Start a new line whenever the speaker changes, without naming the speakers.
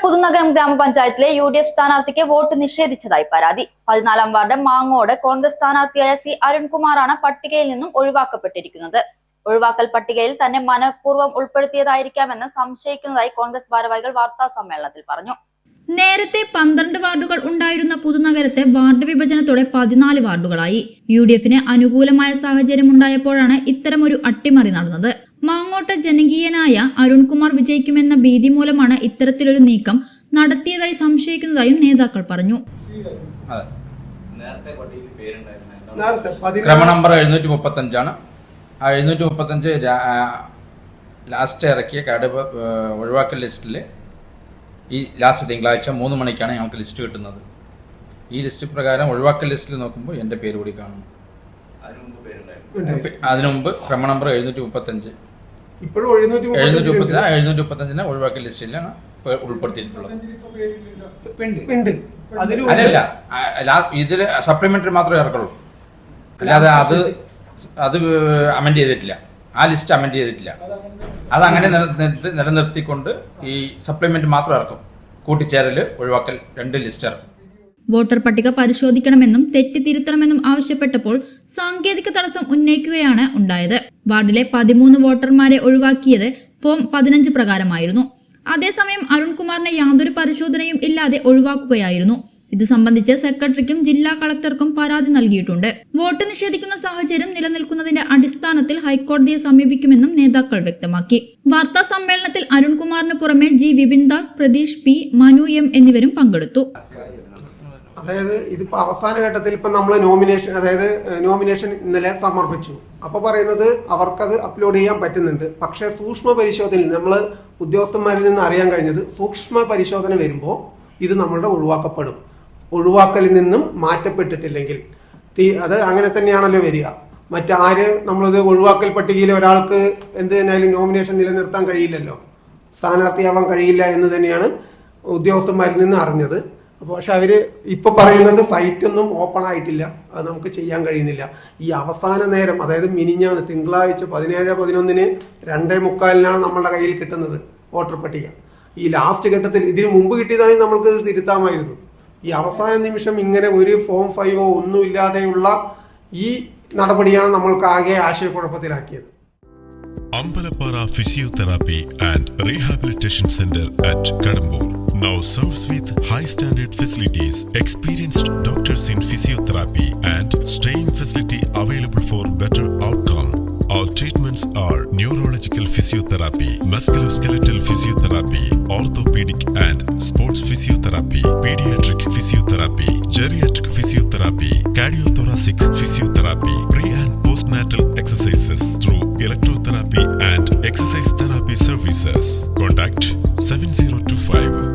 പുതുനഗരം ഗ്രാമപഞ്ചായത്തിലെ UDF സ്ഥാനാർത്ഥിക്ക് vote നിഷേധിച്ചതായി പരാതി. 14-ാം വാർഡ് മാങ്ങോട് കോൺഗ്രസ് സ്ഥാനാർത്ഥിയായ C. അരുൺകുമാറാണ് പട്ടികയിൽ നിന്നും ഒഴിവാക്കപ്പെട്ടിരിക്കുന്നത്. ഒഴിവാക്കൽ പട്ടികയിൽ തന്നെ മനഃപൂർവ്വം ഉൾപ്പെടുത്തിയതായിരിക്കാമെന്ന് സംശയിക്കുന്നതായി കോൺഗ്രസ് ഭാരവാഹികൾ വാർത്താ സമ്മേളനത്തിൽ പറഞ്ഞു.
നേരത്തെ 12 വാർഡുകൾ ഉണ്ടായിരുന്ന പുതുനഗരത്തെ വാർഡ് വിഭജനത്തോടെ 14 വാർഡുകളായി. UDFന് അനുകൂലമായ സാഹചര്യമുണ്ടായപ്പോഴാണ് ഇത്തരമൊരു അട്ടിമറി നടന്നത്. മാങ്ങോട്ട് ജനകീയനായ അരുൺകുമാർ വിജയിക്കുമെന്ന ഭീതി മൂലമാണ് ഇത്തരത്തിലൊരു നീക്കം നടത്തിയതായി സംശയിക്കുന്നതായും നേതാക്കൾ പറഞ്ഞു.
ക്രമ നമ്പർ 735 ആണ്. 735 ലാസ്റ്റ് ഇറക്കിയ കാർഡ് ഒഴിവാക്കൽ ലിസ്റ്റിൽ ഈ ലാസ്റ്റ് തിങ്കളാഴ്ച 3 മണിക്കാണ് ഞങ്ങൾക്ക് ലിസ്റ്റ് കിട്ടുന്നത്. ഈ ലിസ്റ്റ് പ്രകാരം ഒഴിവാക്കൽ ലിസ്റ്റിൽ നോക്കുമ്പോൾ എൻ്റെ പേര് കൂടി കാണുന്നു. അതിനു മുമ്പ് ക്രമ നമ്പർ 735 735 ഒഴിവാക്കൽ ലിസ്റ്റിലാണ് ഉൾപ്പെടുത്തിയിട്ടുള്ളത്. അല്ലല്ല, ഇതിൽ സപ്ലിമെന്ററി മാത്രമേ ഇറക്കുള്ളൂ, അല്ലാതെ അത് അമെൻഡ് ചെയ്തിട്ടില്ല. ആ ലിസ്റ്റ് അമെൻഡ് ചെയ്തിട്ടില്ല. അതങ്ങനെ നിലനിർത്തിക്കൊണ്ട് ഈ സപ്ലിമെന്റ് മാത്രം ഇറക്കും. കൂട്ടിച്ചേരൽ, ഒഴിവാക്കൽ 2 ലിസ്റ്റ് ഇറക്കും.
വോട്ടർ പട്ടിക പരിശോധിക്കണമെന്നും തെറ്റ് തിരുത്തണമെന്നും ആവശ്യപ്പെട്ടപ്പോൾ സാങ്കേതിക തടസ്സം ഉന്നയിക്കുകയാണ് ഉണ്ടായത്. വാർഡിലെ 13 വോട്ടർമാരെ ഒഴിവാക്കിയത് ഫോം 15 പ്രകാരമായിരുന്നു. അതേസമയം അരുൺകുമാറിനെ യാതൊരു പരിശോധനയും ഇല്ലാതെ ഒഴിവാക്കുകയായിരുന്നു. ഇത് സംബന്ധിച്ച് സെക്രട്ടറിക്കും ജില്ലാ കളക്ടർക്കും പരാതി നൽകിയിട്ടുണ്ട്. വോട്ട് നിഷേധിക്കുന്ന സാഹചര്യം നിലനിൽക്കുന്നതിന്റെ അടിസ്ഥാനത്തിൽ ഹൈക്കോടതിയെ സമീപിക്കുമെന്നും നേതാക്കൾ വ്യക്തമാക്കി. വാർത്താ സമ്മേളനത്തിൽ അരുൺകുമാറിന് പുറമെ G. Vipindas, Pratheesh P, Manu M എന്നിവരും പങ്കെടുത്തു.
അതായത് ഇതിപ്പോ അവസാന ഘട്ടത്തിൽ ഇപ്പൊ നമ്മൾ നോമിനേഷൻ ഇന്നലെ സമർപ്പിച്ചു. അപ്പൊ പറയുന്നത് അവർക്കത് അപ്ലോഡ് ചെയ്യാൻ പറ്റുന്നുണ്ട്. പക്ഷെ സൂക്ഷ്മ പരിശോധനയിൽ നമ്മൾ ഉദ്യോഗസ്ഥന്മാരിൽ നിന്ന് അറിയാൻ കഴിഞ്ഞത്, സൂക്ഷ്മ പരിശോധന വരുമ്പോൾ ഇത് നമ്മളുടെ ഒഴിവാക്കപ്പെടും. ഒഴിവാക്കലിൽ നിന്നും മാറ്റപ്പെട്ടിട്ടില്ലെങ്കിൽ അത് അങ്ങനെ തന്നെയാണല്ലോ വരിക. മറ്റാര് നമ്മളത് ഒഴിവാക്കൽ പട്ടികയിൽ ഒരാൾക്ക് എന്ത് തന്നെയാലും നോമിനേഷൻ നിലനിർത്താൻ കഴിയില്ലല്ലോ, സ്ഥാനാർത്ഥിയാവാൻ കഴിയില്ല എന്ന് തന്നെയാണ് ഉദ്യോഗസ്ഥന്മാരിൽ നിന്ന് അറിഞ്ഞത്. അപ്പോൾ പക്ഷെ അവർ ഇപ്പോൾ പറയുന്നത് സൈറ്റൊന്നും ഓപ്പൺ ആയിട്ടില്ല, അത് നമുക്ക് ചെയ്യാൻ കഴിയുന്നില്ല. ഈ അവസാന നേരം, അതായത് മിനിഞ്ഞാന്ന് തിങ്കളാഴ്ച 17/11 2:45 നമ്മളുടെ കയ്യിൽ കിട്ടുന്നത് വോട്ടർ പട്ടിക. ഈ ലാസ്റ്റ് ഘട്ടത്തിൽ ഇതിന് മുമ്പ് കിട്ടിയതാണെങ്കിൽ നമ്മൾക്ക് ഇത് തിരുത്താമായിരുന്നു. ഈ അവസാന നിമിഷം ഇങ്ങനെ ഒരു ഫോം 5 ഒന്നും ഇല്ലാതെയുള്ള ഈ നടപടിയാണ് നമ്മൾക്ക് ആകെ ആശയക്കുഴപ്പത്തിലാക്കിയത്.
Ambalappara physiotherapy and rehabilitation centre at Kadambur now serves with high standard facilities, experienced doctors in physiotherapy and staying facility available for better outcome. Our treatments are neurological physiotherapy, musculoskeletal physiotherapy, orthopedic and sports physiotherapy, pediatric physiotherapy, geriatric physiotherapy, cardiothoracic physiotherapy, pre and postnatal exercises through electrotherapy and exercise therapy services. Contact 7025